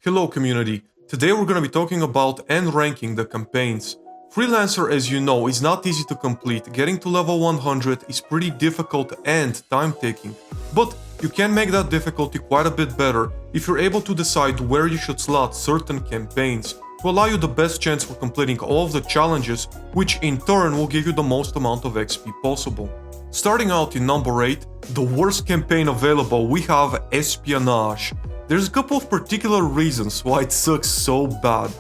Hello community, today we're going to be talking about and ranking the campaigns. Freelancer, as you know, is not easy to complete. Getting to level 100 is pretty difficult and time-taking, but you can make that difficulty quite a bit better if you're able to decide where you should slot certain campaigns to allow you the best chance for completing all of the challenges, which in turn will give you the most amount of XP possible. Starting out in number 8, the worst campaign available, we have Espionage. There's a couple of particular reasons why it sucks so bad.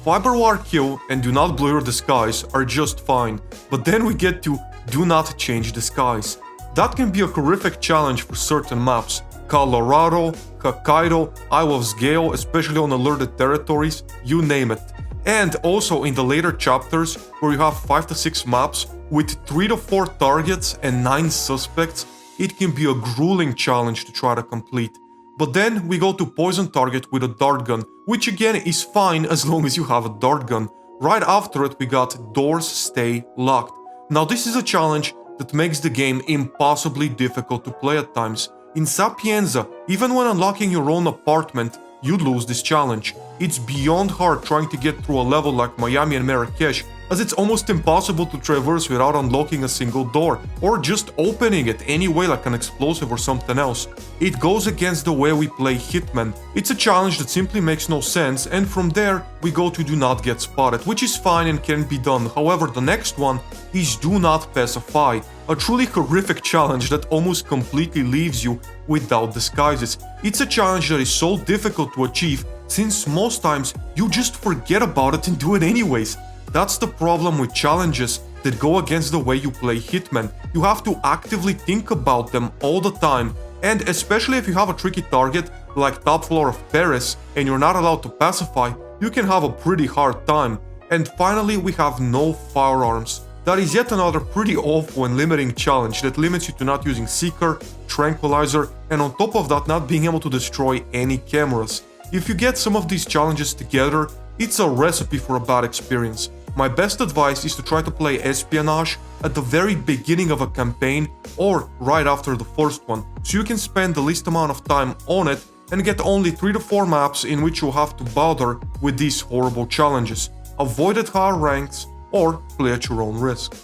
Fiberwire kill and do not blur your disguise are just fine, but then we get to do not change disguise. That can be a horrific challenge for certain maps. Colorado, Hokkaido, Isle of Gale, especially on alerted territories, you name it. And also in the later chapters, where you have 5 to 6 maps with 3 to 4 targets and 9 suspects, it can be a grueling challenge to try to complete. But then we go to poison target with a dart gun, which again is fine as long as you have a dart gun. Right after it we got doors stay locked. Now this is a challenge that makes the game impossibly difficult to play at times. In Sapienza, even when unlocking your own apartment, you'd lose this challenge. It's beyond hard trying to get through a level like Miami and Marrakesh, as it's almost impossible to traverse without unlocking a single door, or just opening it anyway like an explosive or something else. It goes against the way we play Hitman. It's a challenge that simply makes no sense, and from there we go to do not get spotted, which is fine and can be done. However, the next one is do not pacify, a truly horrific challenge that almost completely leaves you without disguises. It's a challenge that is so difficult to achieve since most times you just forget about it and do it anyways. That's the problem with challenges that go against the way you play Hitman. You have to actively think about them all the time, and especially if you have a tricky target like top floor of Paris and you're not allowed to pacify, you can have a pretty hard time. And finally we have no firearms. That is yet another pretty awful and limiting challenge that limits you to not using Seeker, Tranquilizer, and on top of that not being able to destroy any cameras. If you get some of these challenges together, it's a recipe for a bad experience. My best advice is to try to play Espionage at the very beginning of a campaign or right after the first one, so you can spend the least amount of time on it and get only 3 to 4 maps in which you'll have to bother with these horrible challenges. Avoid at higher ranks or play at your own risk.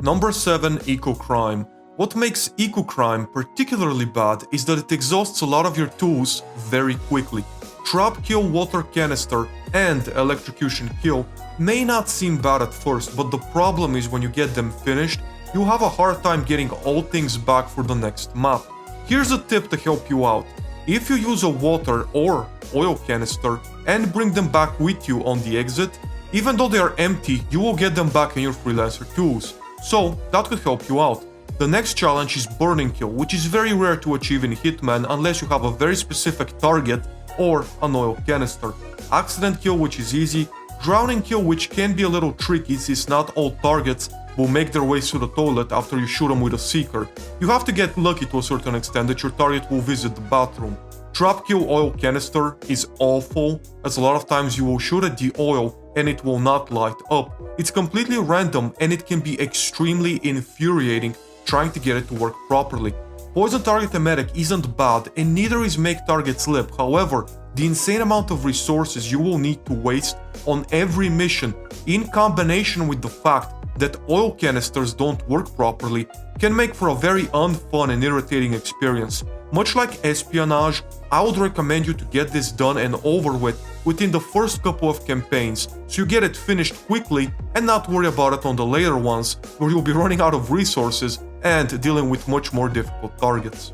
Number 7, Eco-Crime. What makes Eco-Crime particularly bad is that it exhausts a lot of your tools very quickly. Trap kill, water canister, and electrocution kill may not seem bad at first, but the problem is when you get them finished, you have a hard time getting all things back for the next map. Here's a tip to help you out. If you use a water or oil canister and bring them back with you on the exit, even though they are empty, you will get them back in your Freelancer tools. So that could help you out. The next challenge is burning kill, which is very rare to achieve in Hitman unless you have a very specific target or an oil canister. Accident kill, which is easy. Drowning kill, which can be a little tricky since not all targets will make their way to the toilet after you shoot them with a Seeker. You have to get lucky to a certain extent that your target will visit the bathroom. Trap kill oil canister is awful, as a lot of times you will shoot at the oil and it will not light up. It's completely random and it can be extremely infuriating trying to get it to work properly. Poison target emetic isn't bad and neither is make target slip. However, the insane amount of resources you will need to waste on every mission, in combination with the fact that oil canisters don't work properly, can make for a very unfun and irritating experience. Much like Espionage, I would recommend you to get this done and over with within the first couple of campaigns, so you get it finished quickly and not worry about it on the later ones, where you'll be running out of resources and dealing with much more difficult targets.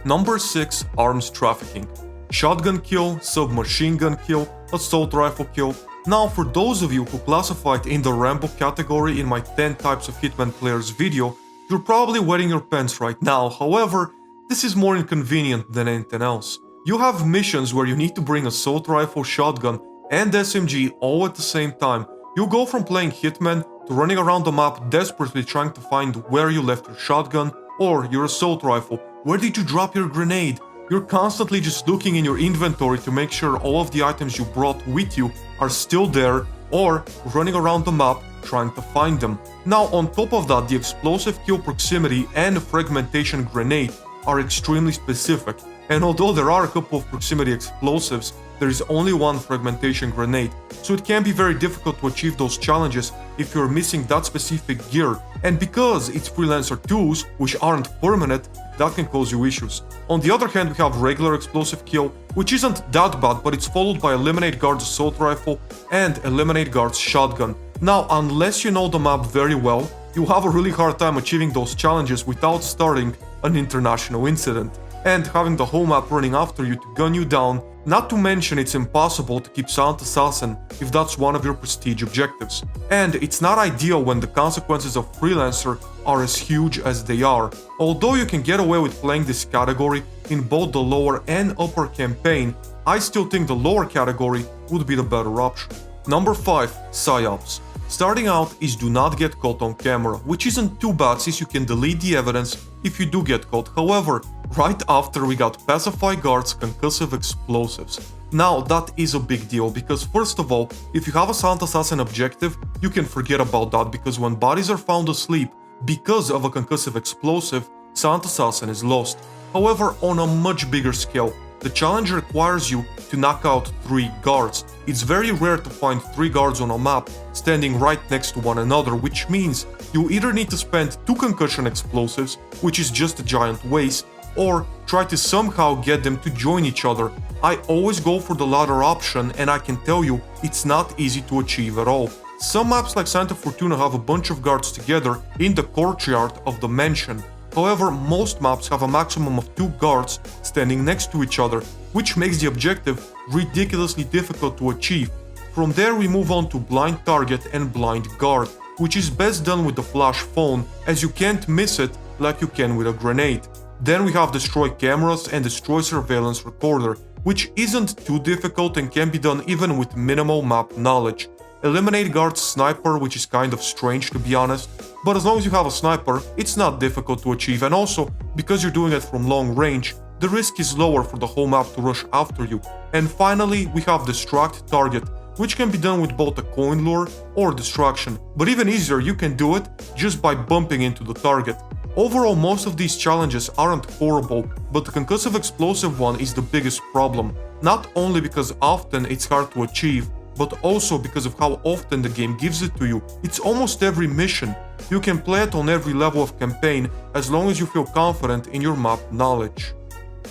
Number 6, Arms Trafficking. Shotgun kill, submachine gun kill, assault rifle kill. Now for those of you who classified in the Rambo category in my 10 types of Hitman players video, you're probably wetting your pants right now. However, this is more inconvenient than anything else. You have missions where you need to bring assault rifle, shotgun, and SMG all at the same time. You go from playing Hitman to running around the map desperately trying to find where you left your shotgun or your assault rifle. Where did you drop your grenade? You're constantly just looking in your inventory to make sure all of the items you brought with you are still there, or running around the map trying to find them. Now on top of that, the explosive kill proximity and fragmentation grenade are extremely specific, and although there are a couple of proximity explosives, there is only one fragmentation grenade, so it can be very difficult to achieve those challenges if you're missing that specific gear, and because it's Freelancer tools, which aren't permanent, that can cause you issues. On the other hand, we have regular explosive kill, which isn't that bad, but it's followed by Eliminate Guard's assault rifle and Eliminate Guard's shotgun. Now, unless you know the map very well, you have a really hard time achieving those challenges without starting an international incident and having the whole map running after you to gun you down, not to mention it's impossible to keep Silent Assassin if that's one of your prestige objectives. And it's not ideal when the consequences of Freelancer are as huge as they are. Although you can get away with playing this category in both the lower and upper campaign, I still think the lower category would be the better option. Number 5. Psy Ops. Starting out is do not get caught on camera, which isn't too bad since you can delete the evidence if you do get caught. However, right after we got Pacify Guard's concussive explosives. Now that is a big deal because first of all, if you have a Silent Assassin objective, you can forget about that because when bodies are found asleep because of a concussive explosive, Silent Assassin is lost. However, on a much bigger scale, the challenge requires you to knock out 3 guards. It's very rare to find 3 guards on a map standing right next to one another, which means you either need to spend 2 concussion explosives, which is just a giant waste, or try to somehow get them to join each other. I always go for the latter option, and I can tell you it's not easy to achieve at all. Some maps like Santa Fortuna have a bunch of guards together in the courtyard of the mansion. However, most maps have a maximum of 2 guards standing next to each other, which makes the objective ridiculously difficult to achieve. From there we move on to Blind Target and Blind Guard, which is best done with the flash phone as you can't miss it like you can with a grenade. Then we have Destroy Cameras and Destroy Surveillance Recorder, which isn't too difficult and can be done even with minimal map knowledge. Eliminate Guard's Sniper, which is kind of strange to be honest, but as long as you have a sniper, it's not difficult to achieve, and also, because you're doing it from long range, the risk is lower for the whole map to rush after you. And finally, we have Distract Target, which can be done with both a coin lure or distraction, but even easier, you can do it just by bumping into the target. Overall, most of these challenges aren't horrible, but the concussive explosive one is the biggest problem, not only because often it's hard to achieve, but also because of how often the game gives it to you. It's almost every mission. You can play it on every level of campaign as long as you feel confident in your map knowledge.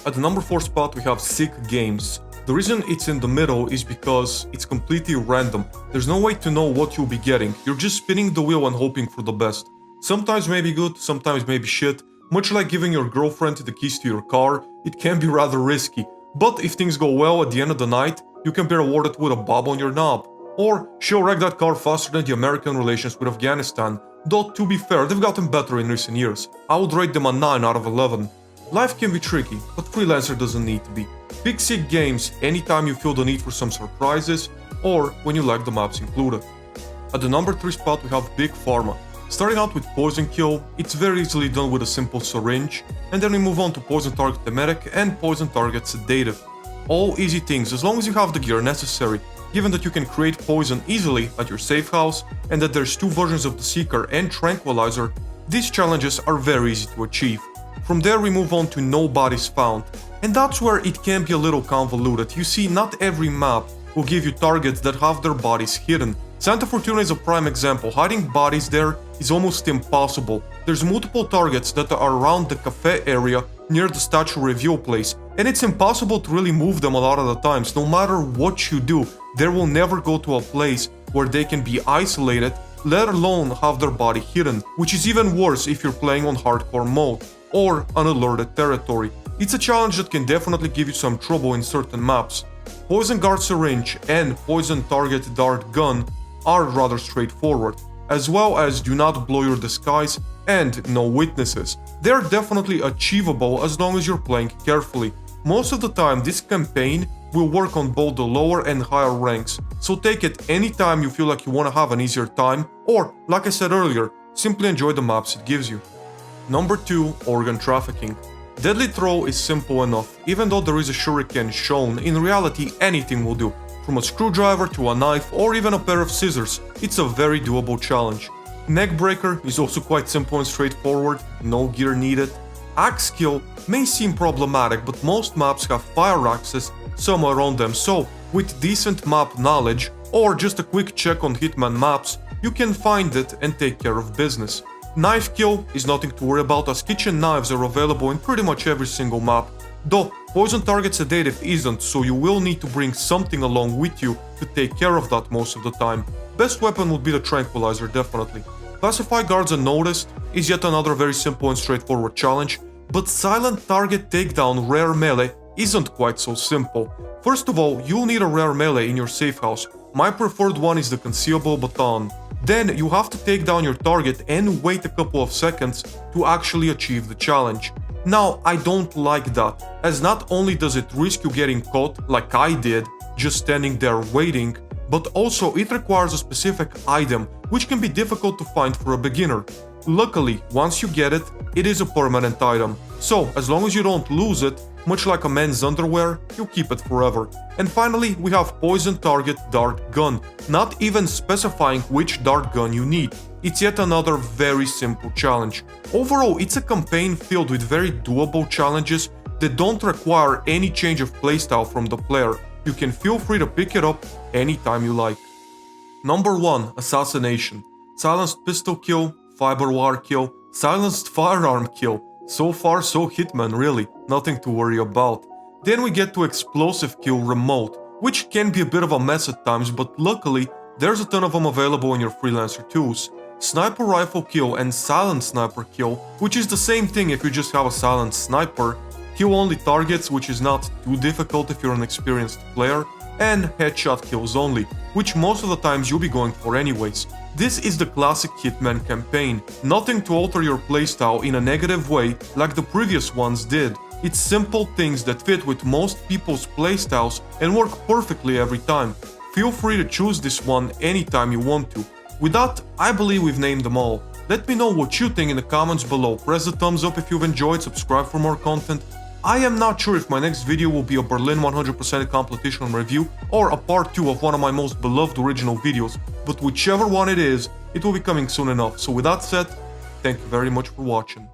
At the number 4 spot we have Sick Games. The reason it's in the middle is because it's completely random. There's no way to know what you'll be getting. You're just spinning the wheel and hoping for the best. Sometimes maybe good, sometimes maybe shit. Much like giving your girlfriend the keys to your car, it can be rather risky. But if things go well at the end of the night, you can be rewarded with a bob on your knob. Or she'll wreck that car faster than the American relations with Afghanistan. Though to be fair, they've gotten better in recent years. I would rate them a 9 out of 11. Life can be tricky, but Freelancer doesn't need to be. Pick Sick Games anytime you feel the need for some surprises, or when you like the maps included. At the number 3 spot we have Big Pharma. Starting out with Poison Kill, it's very easily done with a simple syringe, and then we move on to Poison Target Emetic and Poison Target Sedative. All easy things as long as you have the gear necessary, given that you can create poison easily at your safe house and that there's 2 versions of the Seeker and Tranquilizer, these challenges are very easy to achieve. From there we move on to No Bodies Found, and that's where it can be a little convoluted. You see, not every map will give you targets that have their bodies hidden. Santa Fortuna is a prime example. Hiding bodies there is almost impossible. There's multiple targets that are around the cafe area near the statue reveal place, and it's impossible to really move them a lot of the times. No matter what you do, they will never go to a place where they can be isolated, let alone have their body hidden, which is even worse if you're playing on hardcore mode or unalerted territory. It's a challenge that can definitely give you some trouble in certain maps. Poison Guard Syringe and Poison Target Dart Gun are rather straightforward, as well as Do Not Blow Your Disguise and No Witnesses. They're definitely achievable as long as you're playing carefully. Most of the time this campaign will work on both the lower and higher ranks, so take it anytime you feel like you want to have an easier time, or, like I said earlier, simply enjoy the maps it gives you. Number 2. Organ Trafficking. Deadly Throw is simple enough. Even though there is a shuriken shown, in reality anything will do. From a screwdriver to a knife or even a pair of scissors, it's a very doable challenge. Neckbreaker is also quite simple and straightforward, no gear needed. Axe Kill may seem problematic, but most maps have fire axes somewhere on them, so With decent map knowledge, or just a quick check on Hitman maps, you can find it and take care of business. Knife kill is nothing to worry about, as kitchen knives are available in pretty much every single map. Though, poison target sedative isn't, so you will need to bring something along with you to take care of that most of the time. Best weapon would be the tranquilizer, definitely. Pacify guards unnoticed is yet another very simple and straightforward challenge, but silent target takedown rare melee isn't quite so simple. First of all, you'll need a rare melee in your safe house. My preferred one is the concealable baton. Then you have to take down your target and wait a couple of seconds to actually achieve the challenge. Now, I don't like that, as not only does it risk you getting caught like I did, just standing there waiting, but also it requires a specific item, which can be difficult to find for a beginner. Luckily, once you get it, it is a permanent item, so as long as you don't lose it, much like a man's underwear, you keep it forever. And finally, we have Poison Target Dart Gun, not even specifying which dart gun you need. It's yet another very simple challenge. Overall, it's a campaign filled with very doable challenges that don't require any change of playstyle from the player. You can feel free to pick it up anytime you like. Number 1. Assassination. Silenced pistol kill, fiber wire kill, silenced firearm kill. So far so Hitman, really, nothing to worry about. Then we get to explosive kill remote, which can be a bit of a mess at times, but luckily there's a ton of them available in your Freelancer tools. Sniper rifle kill and silent sniper kill, which is the same thing if you just have a silent sniper, kill only targets, which is not too difficult if you're an experienced player, and headshot kills only, which most of the times you'll be going for anyways. This is the classic Hitman campaign, nothing to alter your playstyle in a negative way like the previous ones did. It's simple things that fit with most people's playstyles and work perfectly every time. Feel free to choose this one anytime you want to. With that, I believe we've named them all. Let me know what you think in the comments below, press the thumbs up if you've enjoyed, subscribe for more content. I am not sure if my next video will be a Berlin 100% competition review or a part 2 of one of my most beloved original videos, but whichever one it is, it will be coming soon enough. So with that said, thank you very much for watching.